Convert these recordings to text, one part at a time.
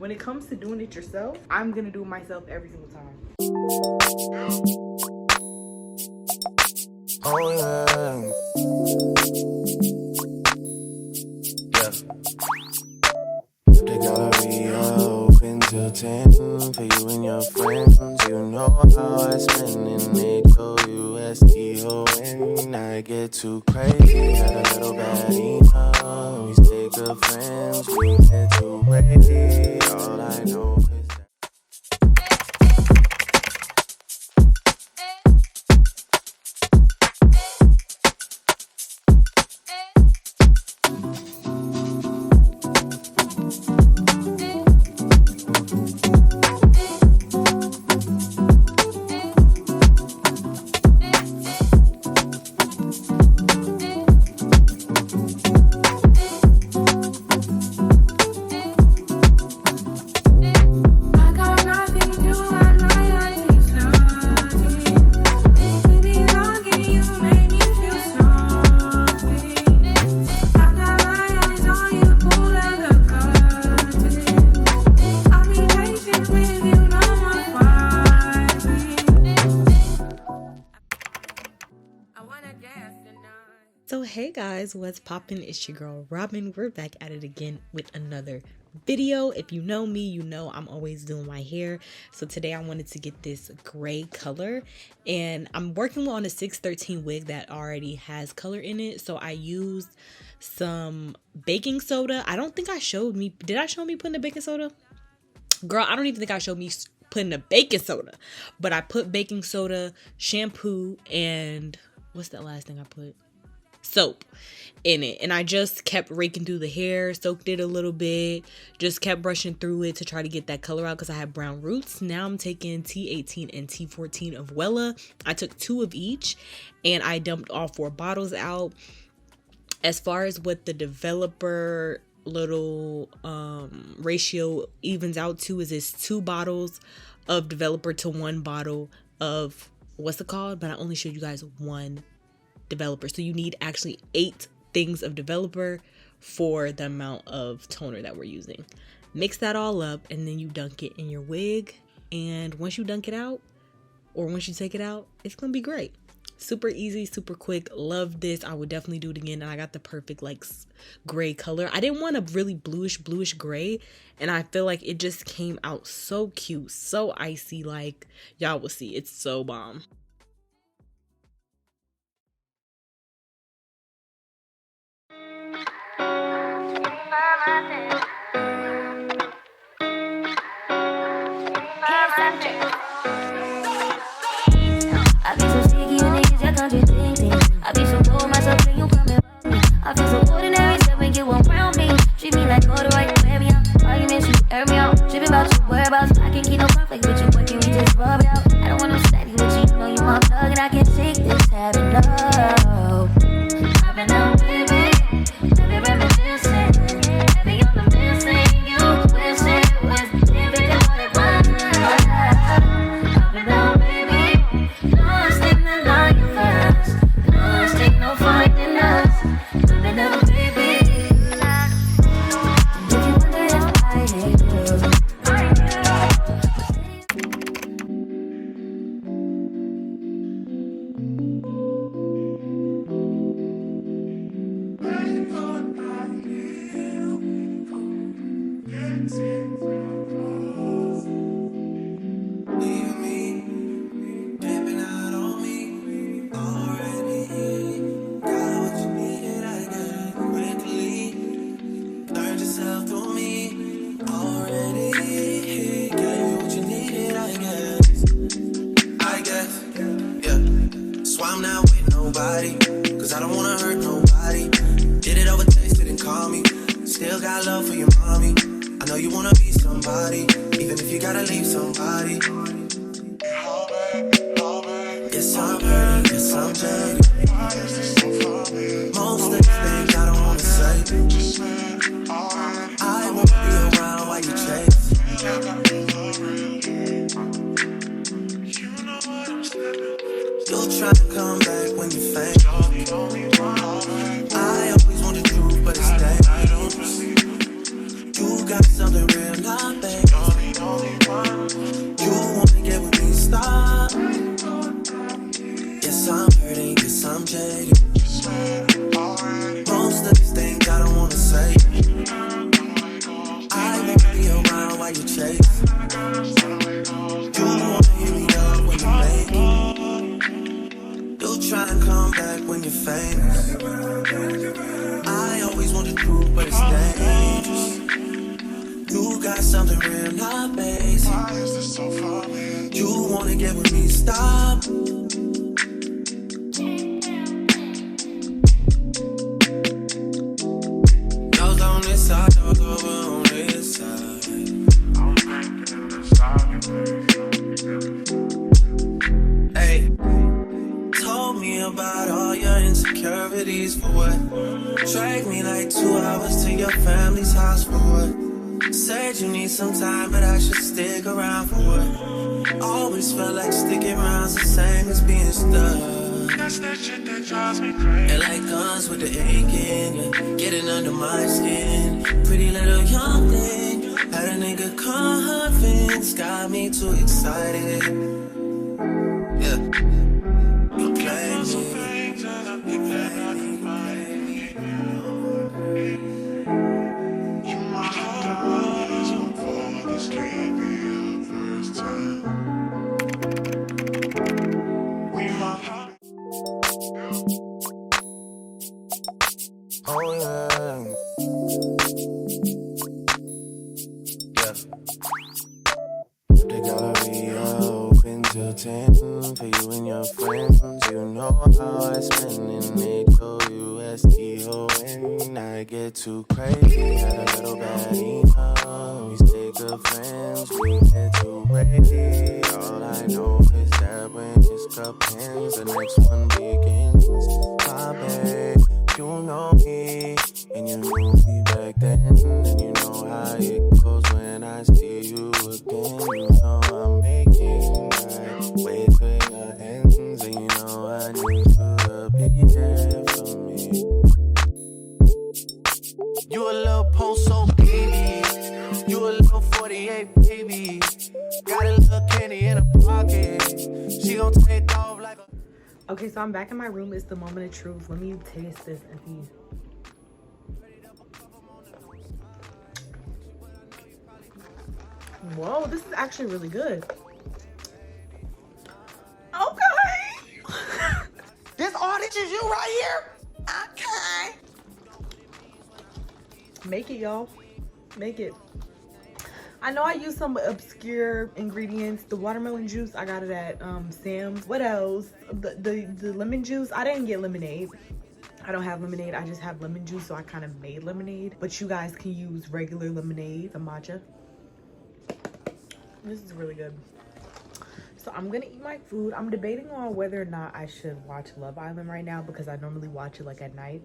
when it comes to doing it yourself, I'm gonna do it myself every single time. Oh yeah. Yeah. The gallery open till 10 for you and your friends. You know how I spend in HOUSTON. I get too crazy, got a little baddie now. We stay good friends, we get too wavy. All I know is that. So hey guys, what's poppin'? It's your girl Robin. We're back at it again with another video. If you know me, you know I'm always doing my hair. So today I wanted to get this gray color, and I'm working on a 613 wig that already has color in it. So I used some baking soda. I don't think I showed me. Did I show me putting the baking soda? Girl, I don't even think I showed me putting the baking soda. But I put baking soda, shampoo, and what's that last thing I put? Soap in it, and I just kept raking through the hair, soaked it a little bit, just kept brushing through it to try to get that color out because I had brown roots. Now I'm taking T18 and T14 of Wella. I took 2 of each and I dumped all 4 bottles out. As far as what the developer little ratio evens out to is this 2 bottles of developer to 1 bottle of what's it called, but I only showed you guys 1 developer. So you need actually 8 things of developer for the amount of toner that we're using. Mix that all up and then you dunk it in your wig, and once you dunk it out, or once you take it out, it's gonna be great. Super easy, super quick. Love this. I would definitely do it again. And I got the perfect like gray color. I didn't want a really bluish gray, and I feel like it just came out so cute, so icy. Like, y'all will see, it's so bomb. I be so sticky, you niggas just contradicting. I be so cold myself when you coming for me. I feel so ordinary, so when you around me, treat me like corduroy, you wear me out. Arguments, you air me out. Tripping about your whereabouts, I can't keep no conflict with you. What can we just rub it out? I don't want no steady with you, you know you my plug, and I can't take this habit, no. I've been out, baby, baby, reminiscing. Baby, on the missing, you wish it was different than what it was. I've been out, baby. Don't stick the line fast. Don't stick no finding us. I've been out, baby. And if you wonder if I hate you, I'm not with nobody, cause I don't wanna hurt nobody. Did it over text, didn't call me. Still got love for your mommy. I know you wanna be somebody, even if you gotta leave somebody. Yes, I'm hurting, yes, I'm dirty. Most of the things I don't wanna say. I won't be around while you chase. You'll try to come back when you faint. I always want the truth, but it's dangerous. You got something real, not bad. why you chase. You wanna hit me up when you make it. You try and come back when you're famous. I always want the truth, but it's dangerous. You got something real, not basic. You wanna get with me, stop. Yours on this side, yours over on this side. Hey, told me about all your insecurities for what? Drag me like 2 hours to your family's house for what? Said you need some time, but I should stick around for what? Always felt like sticking around's the same as being stuck. That's that shit that drives me crazy. And like guns with the aching, yeah, getting under my skin. Pretty little young thing, had a nigga convinced, got me too excited. Yeah, you play me. Oh yeah. Yeah. The gallery open till 10 for you and your friends. You know how I spend in HOUSTON. I get too crazy, had a little baddie now. We stay good friends, we get too ready. All I know is that when this cup ends, the next one begins. My babe, you know me, and you knew me back then. And you know how it goes when I see you again. You know I'm making my way to your ends, and you know I need you to be there for me. You a little post-so baby, you a little 48 baby. Got a little candy in her pocket, she gon' take off like a... Okay, so I'm back in my room. It's the moment of truth. Let me taste this and see. Whoa, this is actually really good. Okay. This audience is you right here. Okay. Make it, y'all. Make it. I know I use some obscure ingredients. The watermelon juice, I got it at Sam's. What else? The lemon juice. I didn't get lemonade. I don't have lemonade. I just have lemon juice, so I kind of made lemonade. But you guys can use regular lemonade, the matcha. This is really good. So I'm gonna eat my food. I'm debating on whether or not I should watch Love Island right now because I normally watch it like at night.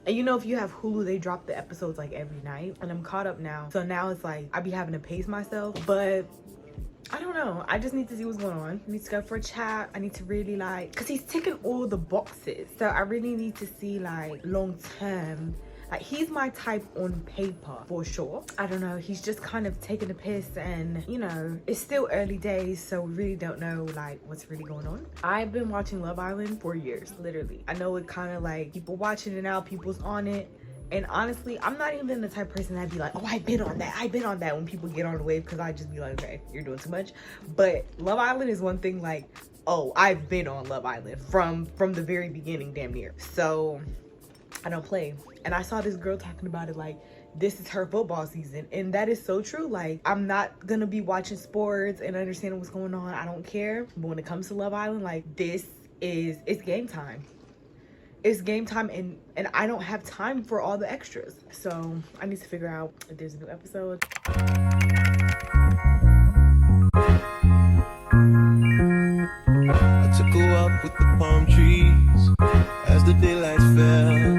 And you know, if you have Hulu, they drop the episodes like every night, and I'm caught up now. So now it's like I be having to pace myself, but I don't know. I just need to see what's going on. I need to go for a chat. I need to really like, cause he's ticking all the boxes. So I really need to see like long term. Like he's my type on paper for sure. I don't know. He's just kind of taking a piss, and you know, it's still early days, so we really don't know like what's really going on. I've been watching Love Island for years, literally. I know it kind of like people watching it now, people's on it. And honestly, I'm not even the type of person that'd be like, oh, I've been on that when people get on the wave, because I just be like, okay, you're doing too much. But Love Island is one thing like, oh, I've been on Love Island from the very beginning, damn near. So I don't play. And I saw this girl talking about it like this is her football season, and that is so true. Like I'm not gonna be watching sports and understanding what's going on. I don't care. But when it comes to Love Island, like it's game time. It's game time, and I don't have time for all the extras. So I need to figure out if there's a new episode. I took a walk with the palm trees as the daylight fell.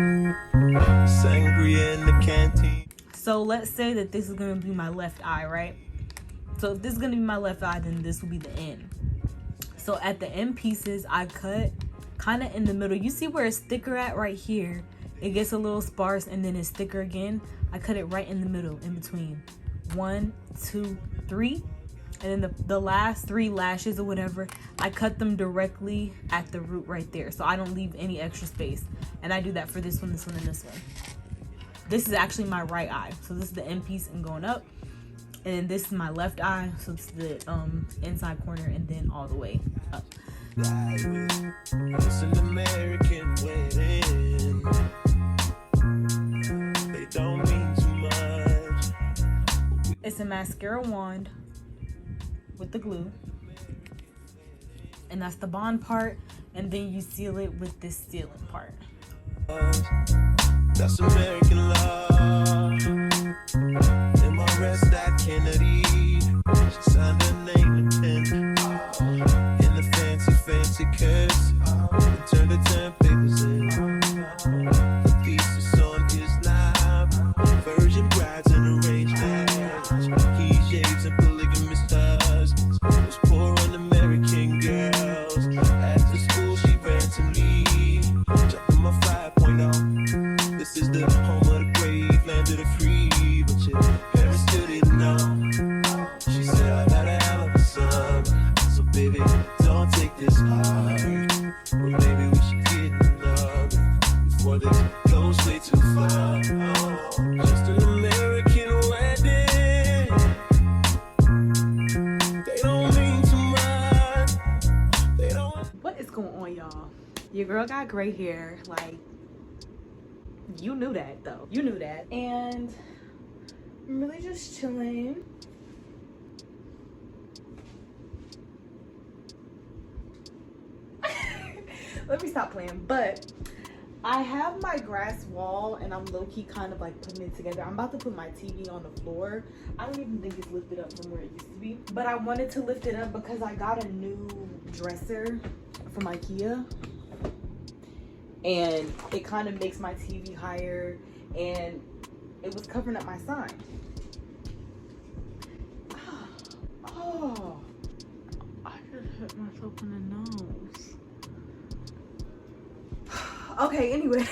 Sangria in the canteen. So let's say that this is gonna be my left eye, right? So if this is gonna be my left eye, then this will be the end. So at the end pieces, I cut kind of in the middle. You see where it's thicker at right here? It gets a little sparse and then it's thicker again. I cut it right in the middle, in between 1, 2, 3. And then the last 3 lashes or whatever, I cut them directly at the root right there, so I don't leave any extra space. And I do that for this one, and this one. This is actually my right eye. So this is the end piece and going up. And then this is my left eye, so it's the inside corner, and then all the way up. It's an American wedding. They don't mean too much. It's a mascara wand with the glue, and that's the bond part, and then you seal it with this sealing part. That's American love. In my rest at Kennedy, she signed her name and pen in the fancy curse and turned the 10 papers in. The thesis on his life, virgin brides and arranged marriage, he shaves and polygamous husbands, those poor un-American girls. After school she ran to me, dropping my 5.0. This is the home of the brave, land of the free, but your parents still didn't know. She said I got a hell of a son, so baby, don't take this hard. But maybe we should get in love before this goes way too far. Oh, just an American wedding. They don't mean too much. They don't. What is going on, y'all? Your girl got gray hair. Like, you knew that though. You knew that. And I'm really just chilling. Let me stop playing. But I have my grass wall and I'm low-key kind of like putting it together. I'm about to put my TV on the floor. I don't even think it's lifted up from where it used to be. But I wanted to lift it up because I got a new dresser from IKEA. And it kind of makes my TV higher, and it was covering up my sign. Oh, I just hit myself in the nose. Okay, anyways,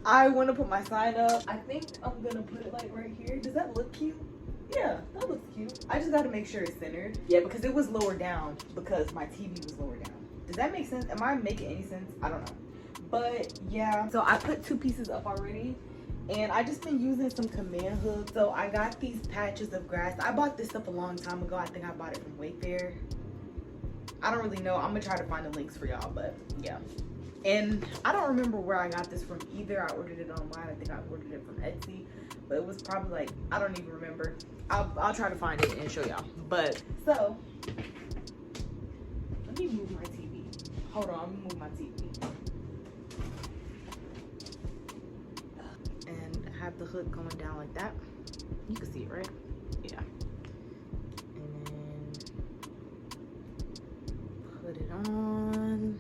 I want to put my sign up. I think I'm gonna put it like right here. Does that look cute? Yeah, that looks cute. I just got to make sure it's centered. Yeah, because it was lower down because my TV was lower down. Does that make sense? Am I making any sense? I don't know. But yeah, so I put 2 pieces up already, and I just been using some command hooks. So I got these patches of grass. I bought this stuff a long time ago. I think I bought it from Wayfair. I don't really know. I'm gonna try to find the links for y'all, but yeah. And I don't remember where I got this from either. I ordered it online. I think I ordered it from Etsy, but it was probably like, I don't even remember. I'll try to find it and show y'all. But so let me move my TV. Hold on, I'm gonna move my TV. And have the hook going down like that. You can see it, right? Yeah. And then put it on.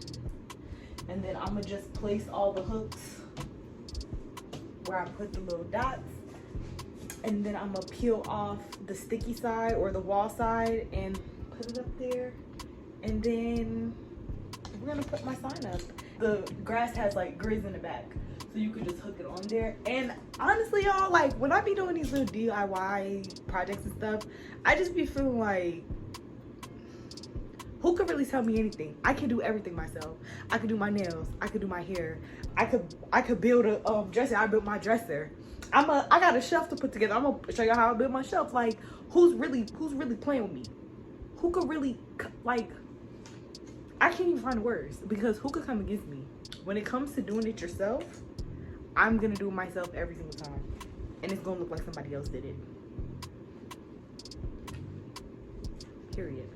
And then I'm gonna just place all the hooks where I put the little dots. And then I'm gonna peel off the sticky side or the wall side and put it up there. And then we're gonna put my sign up. The grass has like grids in the back, so you could just hook it on there. And honestly, y'all, like when I be doing these little DIY projects and stuff, I just be feeling like, who could really tell me anything? I can do everything myself. I could do my nails. I could do my hair. I could build a dresser. I built my dresser. I got a shelf to put together. I'm gonna show you how I build my shelf. Like, who's really playing with me? Who could really, like, I can't even find words because who could come against me? When it comes to doing it yourself, I'm gonna do it myself every single time, and it's gonna look like somebody else did it. Period.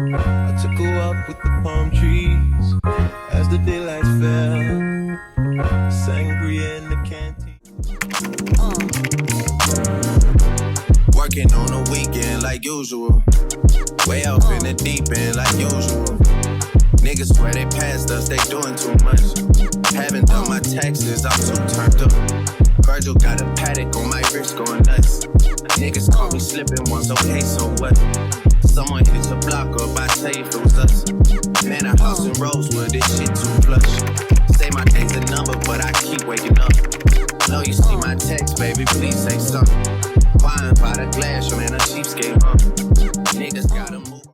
I took a walk with the palm trees as the daylight fell. Sangria in the canteen. Working on a weekend like usual. Way off in the deep end like usual. Niggas swear they passed us, they doing too much. Haven't done my taxes, I'm too turned up. Virgil got a paddock on my wrist going nuts. Niggas caught me slipping once, okay, so what? Someone hits a block up, I tell you if it was us. Man, a house in Rosewood, this shit too plush. Say my day's a number, but I keep waking up. Know you see my text, baby, please say something. Wine by the glass,